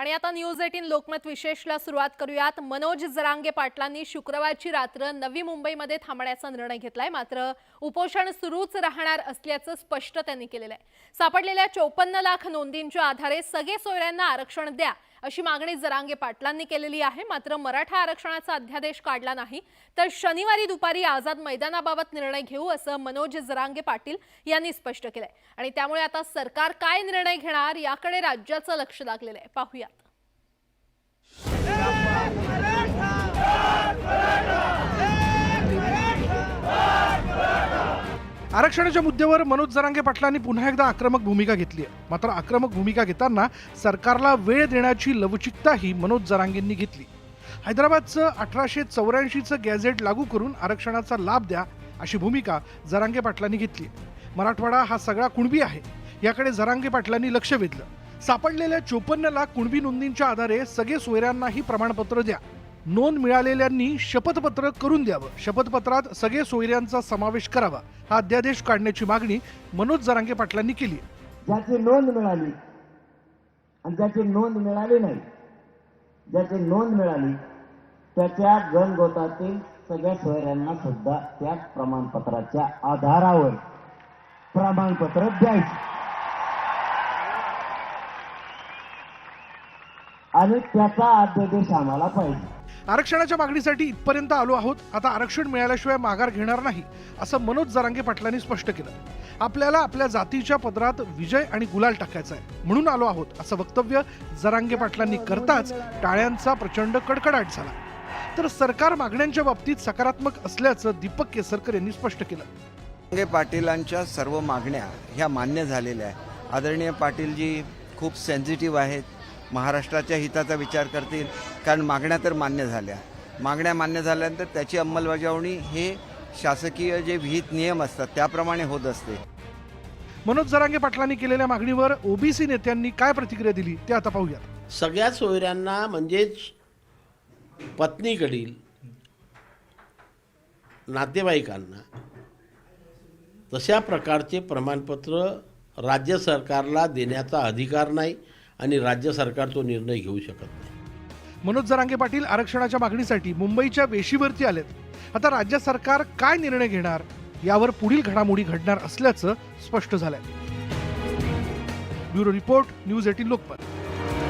आणि आता न्यूज 18 लोकमत विशेषला सुरुवात करूयात। मनोज जरांगे पाटलांनी शुक्रवारची रात्र नवी मुंबईमध्ये थांबण्याचा निर्णय घेतलाय, मात्र उपोषण सुरूच राहणार असल्याचं स्पष्ट त्यांनी केलेलं आहे। सापडलेल्या 54 लाख नोंदींच्या आधारे सगळे सोयऱ्यांना आरक्षण द्या अशी मागणी जरांगे पाटलांनी केलेली आहे। मात्र मराठा आरक्षणाचा अध्यादेश काढला नाही तर शनिवारी दुपारी आझाद मैदानाबाबत निर्णय घेऊ असं मनोज जरांगे पाटील यांनी स्पष्ट केलंय। आणि त्यामुळे आता सरकार काय निर्णय घेणार याकडे राज्याचं लक्ष लागलेलं आहे। पाहूयात। आरक्षणाच्या मुद्द्यावर मनोज जरांगे पाटलांनी पुन्हा एकदा आक्रमक भूमिका घेतली आहे। मात्र आक्रमक भूमिका घेताना सरकारला वेळ देण्याची लवचिकताही मनोज जरांगेंनी घेतली। हैदराबादचं 1884चं गॅझेट लागू करून आरक्षणाचा लाभ द्या अशी भूमिका जरांगे पाटलांनी घेतली। मराठवाडा हा सगळा कुणबी आहे याकडे जरांगे पाटलांनी लक्ष वेधलं। सापडलेल्या 54 लाख कुणबी नोंदींच्या आधारे सगळे सोयऱ्यांनाही प्रमाणपत्र द्या, नोंद मिळालेल्यांनी शपथपत्र करून द्यावं, शपथपत्रात सगळे सोयऱ्यांचा समावेश करावा, हा अध्यादेश काढण्याची मागणी मनोज जरांगे पाटलांनी केली। ज्याची नोंद मिळाली आणि ज्याची नोंद मिळाली नाही, ज्याची नोंद मिळाली त्याच्या गणगोतातील सगळ्या सोयऱ्यांना सुद्धा त्या प्रमाणपत्राच्या आधारावर प्रमाणपत्र द्यायचे आणि त्याचा अध्यादेश आम्हाला पाहिजे। आरक्षणाच्या मागणीसाठी इथपर्यंत आलो आहोत, आता आरक्षण मिळाल्याशिवाय माघार घेणार नाही असं मनोज जरांगे पाटलांनी स्पष्ट केलं। आपल्याला आपल्या जातीच्या पदरात विजय आणि गुलाल टाकायचा आहे म्हणून आलो आहोत असं वक्तव्य जरांगे पाटलांनी करताच टाळ्यांचा प्रचंड कडकडाट झाला। तर सरकार मागण्यांच्या बाबतीत सकारात्मक असल्याचं दीपक केसरकर यांनी स्पष्ट केलं। जरांगे पाटीलांच्या सर्व मागण्या ह्या मान्य झालेल्या आहेत। आदरणीय पाटीलजी खूप सेन्सिटिव्ह आहेत, महाराष्ट्राच्या हिताचा विचार करतील, कारण मागण्या तर मान्य झाल्या। मागण्या मान्य झाल्यानंतर त्याची अंमलबजावणी हे शासकीय जे विहित नियम असतात त्याप्रमाणे होत असते। मनोज जरांगे पाटलांनी केलेल्या मागणीवर ओबीसी नेत्यांनी काय प्रतिक्रिया दिली ते आता पाहूयात। सगळ्या सोयऱ्यांना म्हणजेच पत्नीकडील नातेवाईकांना तशा प्रकारचे प्रमाणपत्र राज्य सरकारला देण्याचा अधिकार नाही आणि राज्य सरकार तो निर्णय घेऊ शकत नाही। मनोज जरांगे पाटील आरक्षणाच्या मागणीसाठी मुंबईच्या वेशीवरती आलेत। आता राज्य सरकार काय निर्णय घेणार यावर पुढील घडामोडी घडणार असल्याचं स्पष्ट झालंय। Bureau report, news 18 Lokmat.